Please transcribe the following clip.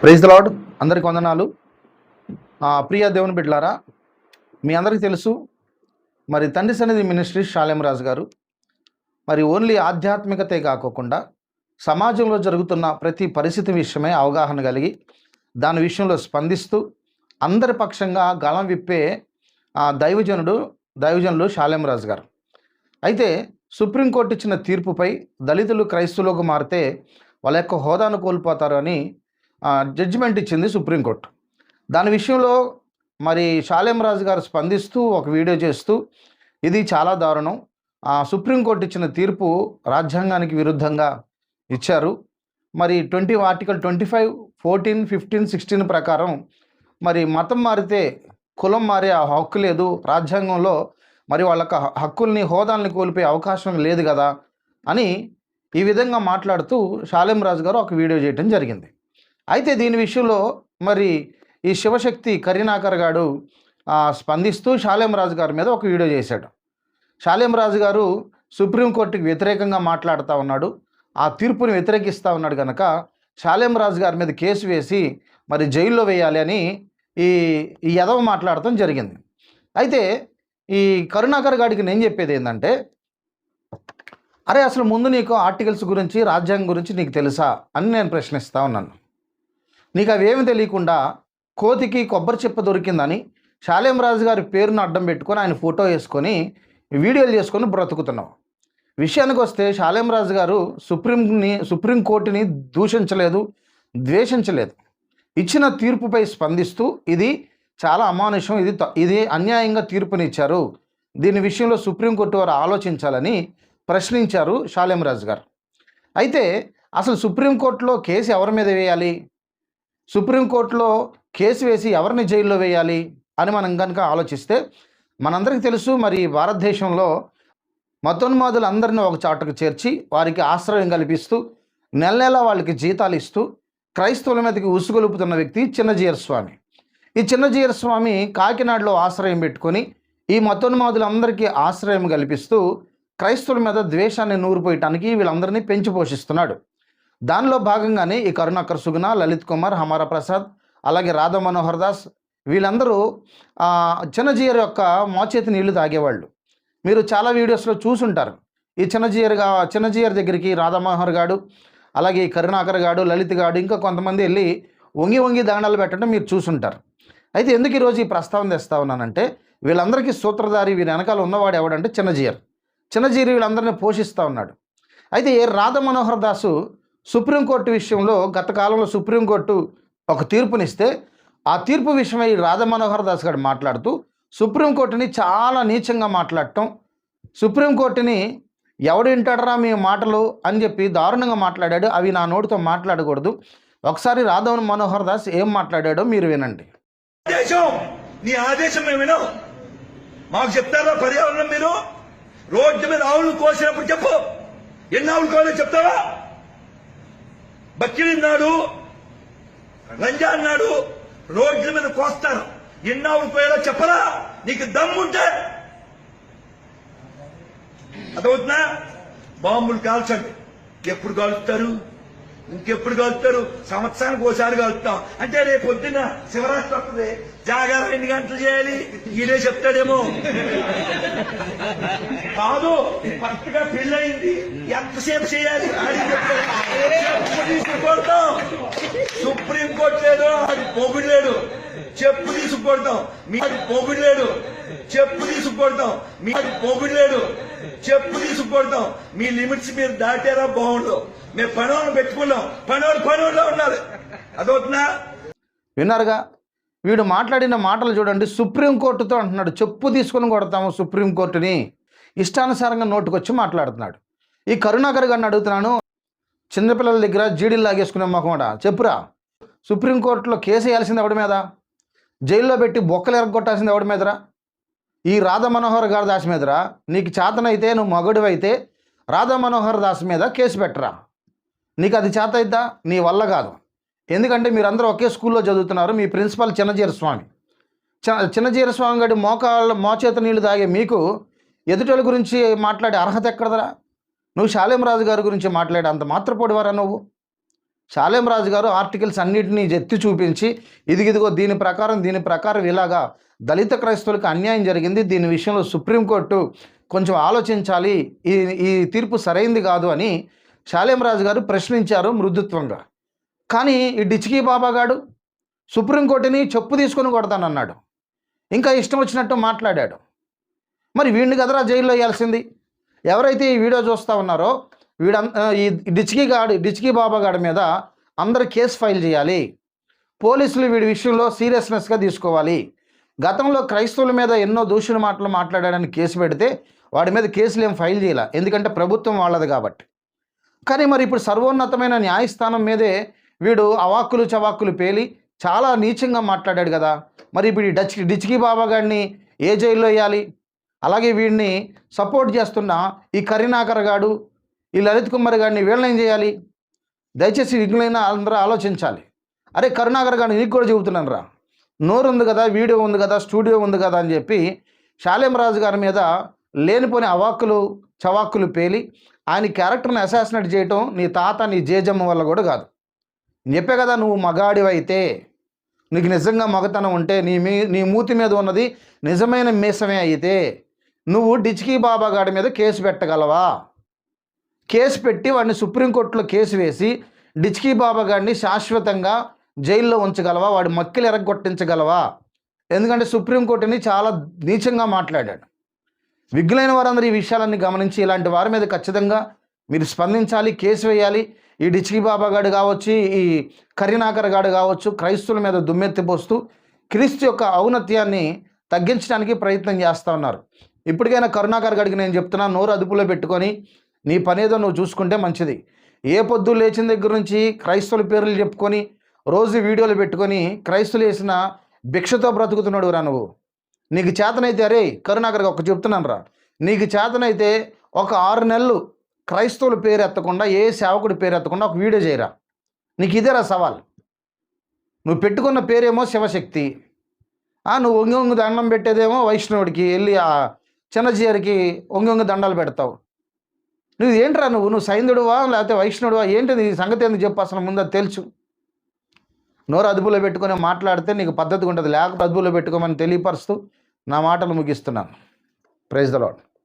Praise the lord. అందరికి వందనాలు. ప్రియ దేవుని బిడ్డలారా, మీ అందరికీ తెలుసు మరి తండ్రి సన్నిధి మినిస్ట్రీ షాలేం రాజు గారు మరి ఓన్లీ ఆధ్యాత్మికతే కాకుండా సమాజంలో జరుగుతున్న ప్రతి పరిస్థితి విషయమే అవగాహన కలిగి దాని విషయంలో స్పందిస్తూ అందరి పక్షంగా గళం విప్పే దైవజనులు షాలేం రాజు గారు. అయితే సుప్రీంకోర్టు ఇచ్చిన తీర్పుపై దళితులు క్రైస్తవులకు మారితే వాళ్ళ యొక్క హోదాను కోల్పోతారు అని జడ్జిమెంట్ ఇచ్చింది సుప్రీంకోర్టు. దాని విషయంలో మరి షాలేం రాజు గారు స్పందిస్తూ ఒక వీడియో చేస్తూ ఇది చాలా దారుణం, సుప్రీంకోర్టు ఇచ్చిన తీర్పు రాజ్యాంగానికి విరుద్ధంగా ఇచ్చారు. మరి ఆర్టికల్ 25, 14, 15, 16 ప్రకారం మరి మతం మారితే కులం మారే హక్కు లేదు, రాజ్యాంగంలో మరి వాళ్ళకి హక్కుల్ని హోదాల్ని కోల్పోయే అవకాశం లేదు కదా అని ఈ విధంగా మాట్లాడుతూ షాలేం రాజు గారు ఒక వీడియో చేయడం జరిగింది. అయితే దీని విషయంలో మరి ఈ శివశక్తి కరీనాకర్ గారు స్పందిస్తూ షాలేం రాజు గారి మీద ఒక వీడియో చేశాడు. షాలేం రాజు గారు సుప్రీంకోర్టుకి వ్యతిరేకంగా మాట్లాడుతూ ఉన్నాడు, ఆ తీర్పుని వ్యతిరేకిస్తూ ఉన్నాడు కనుక షాలేం రాజు గారి మీద కేసు వేసి మరి జైల్లో వేయాలి అని ఈ యదవ మాట్లాడటం జరిగింది. అయితే ఈ కరుణాకర్ గారికి నేను చెప్పేది ఏంటంటే, అరే అసలు ముందు నీకు ఆర్టికల్స్ గురించి రాజ్యాంగం గురించి నీకు తెలుసా అని నేను ప్రశ్నిస్తూ ఉన్నాను. నీకు అవేమి తెలియకుండా కోతికి కొబ్బరి చెప్ప దొరికిందని షాలేం రాజు గారి పేరును అడ్డం పెట్టుకొని ఆయన ఫోటో వేసుకొని వీడియోలు చేసుకొని బ్రతుకుతున్నావు. విషయానికి వస్తే షాలేం రాజు గారు సుప్రీంకోర్టుని దూషించలేదు, ద్వేషించలేదు. ఇచ్చిన తీర్పుపై స్పందిస్తూ ఇది చాలా అమానుషం, ఇది అన్యాయంగా తీర్పునిచ్చారు, దీని విషయంలో సుప్రీంకోర్టు వారు ఆలోచించాలని ప్రశ్నించారు షాలేం రాజు గారు. అయితే అసలు సుప్రీంకోర్టులో కేసు ఎవరి మీద వేయాలి, సుప్రీంకోర్టులో కేసు వేసి ఎవరిని జైల్లో వేయాలి అని మనం కనుక ఆలోచిస్తే మనందరికీ తెలుసు, మరి భారతదేశంలో మతోన్మాదులందరినీ ఒక చాటుకు చేర్చి వారికి ఆశ్రయం కల్పిస్తూ నెల నెల వాళ్ళకి జీతాలు ఇస్తూ క్రైస్తవుల మీదకి ఉసుగొలుపుతున్న వ్యక్తి చిన్నజీయర్ స్వామి. ఈ చిన్నజీయర్ స్వామి కాకినాడలో ఆశ్రయం పెట్టుకొని ఈ మతోన్మాదులందరికీ ఆశ్రయం కల్పిస్తూ క్రైస్తవుల మీద ద్వేషాన్ని నూరిపోయటానికి వీళ్ళందరినీ పెంచి పోషిస్తున్నాడు. దానిలో భాగంగానే ఈ కరుణాకర్ సుగుణ, లలిత్ కుమార్, హమారా ప్రసాద్, అలాగే రాధా మనోహర్ దాస్ వీళ్ళందరూ చిన్నజీయర్ యొక్క మోచేతి నీళ్లు తాగేవాళ్ళు. మీరు చాలా వీడియోస్లో చూసుంటారు. ఈ చిన్నజీయర్ దగ్గరికి రాధా మనోహర్ గాడు, అలాగే ఈ కరుణాకర్ గాడు, లలిత్ గాడు, ఇంకా కొంతమంది వెళ్ళి వంగి దండాలు పెట్టడం మీరు చూసుంటారు. అయితే ఎందుకు ఈరోజు ఈ ప్రస్తావన తెస్తా ఉన్నానంటే, వీళ్ళందరికీ సూత్రధారి, వీరి వెనకాల ఉన్నవాడు ఎవడంటే చిన్నజీయర్ వీళ్ళందరినీ పోషిస్తూ ఉన్నాడు. అయితే రాధా మనోహర్ దాసు సుప్రీంకోర్టు విషయంలో గత కాలంలో సుప్రీంకోర్టు ఒక తీర్పునిస్తే ఆ తీర్పు విషయమై రాధా మనోహర్ దాస్ గారు మాట్లాడుతూ సుప్రీంకోర్టుని చాలా నీచంగా మాట్లాడటం, సుప్రీంకోర్టుని ఎవడు వింటాడరా మీ మాటలు అని చెప్పి దారుణంగా మాట్లాడాడు. అవి నా నోటితో మాట్లాడకూడదు. ఒకసారి రాధా మనోహర్ దాస్ ఏం మాట్లాడాడో మీరు వినండి. నీ ఆదేశం ఏమైనా మాకు చెప్తారా? పర్యావరణం మీరు రోడ్డు మీద ఆవులు కోసినప్పుడు చెప్పు, ఎన్ని ఆవులు కోయాలో చెప్తావా? బక్రీద్ నాడు, రంజాన్ నాడు రోడ్ల మీద కోస్తారు, ఎన్ని ఆవులు కోయాలో చెప్పరా? నీకు దమ్ముంటే అదవుతున్నా బాంబులు కాల్చండి. ఎప్పుడు కాలుస్తారు? ఇంకెప్పుడు కాలుస్తారు? సంవత్సరానికి ఒకసారి కాలుస్తాం. అంటే రేపు పొద్దున్న శివరాత్రి వస్తుంది, జాగారం 2 గంటలు చేయాలి, ఈడే చెప్తాడేమో. కాదు, ఫస్ట్ గా పెళ్ళయింది, ఎంతసేపు చేయాలి తీసుకుపోతాం. సుప్రీంకోర్టు లేదు, అది పొగుడు లేడు, చెప్పు తీసుకుపోతాం. మీ పొగుడు లేడు, చెప్పు తీసుకుపోతాం. మీ పొగుడు లేడు, చెప్పు తీసుకుపోతాం. మీ లిమిట్స్ మీరు దాటారా? బాగుండు. మేము పనులను పెట్టుకున్నాం, పనుల్లో ఉన్నారు. అదవుతున్నా? విన్నారుగా, వీడు మాట్లాడిన మాటలు చూడండి. సుప్రీంకోర్టుతో అంటున్నాడు, చెప్పు తీసుకొని కొడతాము సుప్రీంకోర్టుని, ఇష్టానుసారంగా నోటుకొచ్చి మాట్లాడుతున్నాడు. ఈ కరుణాకర్ గారిని అడుగుతున్నాను, చిన్నపిల్లల దగ్గర జీడీలు లాగేసుకునే మొక్కమాట చెప్పురా, సుప్రీంకోర్టులో కేసు వేయాల్సింది ఎవడి మీద, జైల్లో పెట్టి బొక్కలు ఎరగొట్టాల్సింది ఎవడి మీదరా? ఈ రాధా మనోహర్ గారి దాస్ మీదరా? నీకు చేతనైతే, నువ్వు మగడివైతే రాధా మనోహర్ దాస్ మీద కేసు పెట్టరా. నీకు అది చేత అయిద్దా? నీ వల్ల కాదు. ఎందుకంటే మీరందరూ ఒకే స్కూల్లో చదువుతున్నారు. మీ ప్రిన్సిపల్ చిన్నజీయర్ స్వామి గారి మోచేత నీళ్లు తాగే మీకు ఎదుటోళ్ళ గురించి మాట్లాడే అర్హత ఎక్కడదరా? నువ్వు షాలేం రాజు గారి గురించి మాట్లాడే అంత మాత్రపోడివారా నువ్వు? షాలేం రాజు గారు ఆర్టికల్స్ అన్నిటినీ ఎత్తి చూపించి ఇదిగో దీని ప్రకారం ఇలాగా దళిత క్రైస్తవులకు అన్యాయం జరిగింది, దీని విషయంలో సుప్రీంకోర్టు కొంచెం ఆలోచించాలి, ఈ తీర్పు సరైంది కాదు అని షాలేం రాజు గారు ప్రశ్నించారు మృదుత్వంగా. కానీ ఈ డిచ్కీ బాబాగాడు సుప్రీంకోర్టుని చెప్పు తీసుకొని కొడతానన్నాడు, ఇంకా ఇష్టం వచ్చినట్టు మాట్లాడాడు. మరి వీడిని కదరా జైల్లో వేయాల్సింది. ఎవరైతే ఈ వీడియో చూస్తూ ఉన్నారో ఈ డిచ్కీ బాబాగాడి మీద అందరు కేసు ఫైల్ చేయాలి. పోలీసులు వీడి విషయంలో సీరియస్నెస్గా తీసుకోవాలి. గతంలో క్రైస్తవుల మీద ఎన్నో దూషణ మాటలు మాట్లాడాడని కేసు పెడితే వాడి మీద కేసులు ఏం ఫైల్ చేయాల, ఎందుకంటే ప్రభుత్వం వాళ్ళది కాబట్టి. కానీ మరి ఇప్పుడు సర్వోన్నతమైన న్యాయస్థానం మీదే వీడు అవాక్కులు చవాక్కులు పేలి చాలా నీచంగా మాట్లాడాడు కదా. మరి ఇప్పుడు ఈ డిచ్కీ బాబాగాడిని ఏ జైల్లో వేయాలి? అలాగే వీడిని సపోర్ట్ చేస్తున్న ఈ కరీనాకర్ గాడు, ఈ లలిత్ కుమార్ గారిని వీళ్ళని ఏం చేయాలి? దయచేసి విఘ్నులైన అందరూ ఆలోచించాలి. అరే కరుణాకర్ గారిని నీకు కూడా చెబుతున్నాను రా, నోరు ఉంది కదా, వీడియో ఉంది కదా, స్టూడియో ఉంది కదా అని చెప్పి షాలేం రాజు గారి మీద లేనిపోని అవాక్కులు చవాక్కులు పేలి ఆయన క్యారెక్టర్ని అసాసినేట్ చేయటం నీ తాత నీ జేజమ్మ వల్ల కూడా కాదు. చెప్పే కదా, నువ్వు మగాడివైతే, నీకు నిజంగా మగతనం ఉంటే, నీ మూతి మీద ఉన్నది నిజమైన మీసమే అయితే నువ్వు డిచ్కీ బాబాగాడి మీద కేసు పెట్టగలవా? కేసు పెట్టి వాడిని సుప్రీంకోర్టులో కేసు వేసి డిచ్కీ బాబాగాడిని శాశ్వతంగా జైల్లో ఉంచగలవా? వాడి మక్కిలు ఎరగొట్టించగలవా? ఎందుకంటే సుప్రీంకోర్టుని చాలా నీచంగా మాట్లాడాడు. విఘ్నులైన వారందరూ ఈ విషయాలన్నీ గమనించి ఇలాంటి వారి మీద ఖచ్చితంగా మీరు స్పందించాలి, కేసు వేయాలి. ఈ డిచ్కీ బాబాగాడు కావచ్చు, ఈ కరీనాకర్ గాడు కావచ్చు, క్రైస్తవుల మీద దుమ్మెత్తిపోస్తూ క్రీస్తు యొక్క ఔన్నత్యాన్ని తగ్గించడానికి ప్రయత్నం చేస్తూ ఉన్నారు. ఇప్పటికైనా కరుణాకర్ గాడికి నేను చెప్తున్నా, నోరు అదుపులో పెట్టుకొని నీ పనేదో నువ్వు చూసుకుంటే మంచిది. ఏ పొద్దు లేచిన దగ్గర నుంచి క్రైస్తవుల పేర్లు చెప్పుకొని రోజు వీడియోలు పెట్టుకొని క్రైస్తవులు వేసిన భిక్షతో బ్రతుకుతున్నాడు రా నువ్వు. నీకు చేతనైతే, అరే కరుణాకర్ ఒక చెప్తున్నాను రా, నీకు చేతనైతే ఒక 6 నెలలు క్రైస్తవుల పేరు ఎత్తకుండా, ఏ సేవకుడి పేరు ఎత్తకుండా ఒక వీడియో చేయరా. నీకు ఇదేరా సవాల్. నువ్వు పెట్టుకున్న పేరేమో శివశక్తి, నువ్వు ఒంగి దండం పెట్టేదేమో వైష్ణవుడికి, వెళ్ళి ఆ చిన్నజీయరికి ఒంగి దండాలు పెడతావు. నువ్వు ఏంట్రా, నువ్వు సైంధుడువా లేకపోతే వైష్ణవుడువా? ఏంటిది సంగతి ఎందుకు చెప్పు, అసలు ముందు తెలుసు. నోరు అదుపులో పెట్టుకొని మాట్లాడితే నీకు పద్ధతిగా ఉంటుంది, లేకపోతే అదుపులో పెట్టుకోమని తెలియపరుస్తూ నా మాటలు ముగిస్తున్నాను. Praise the lord.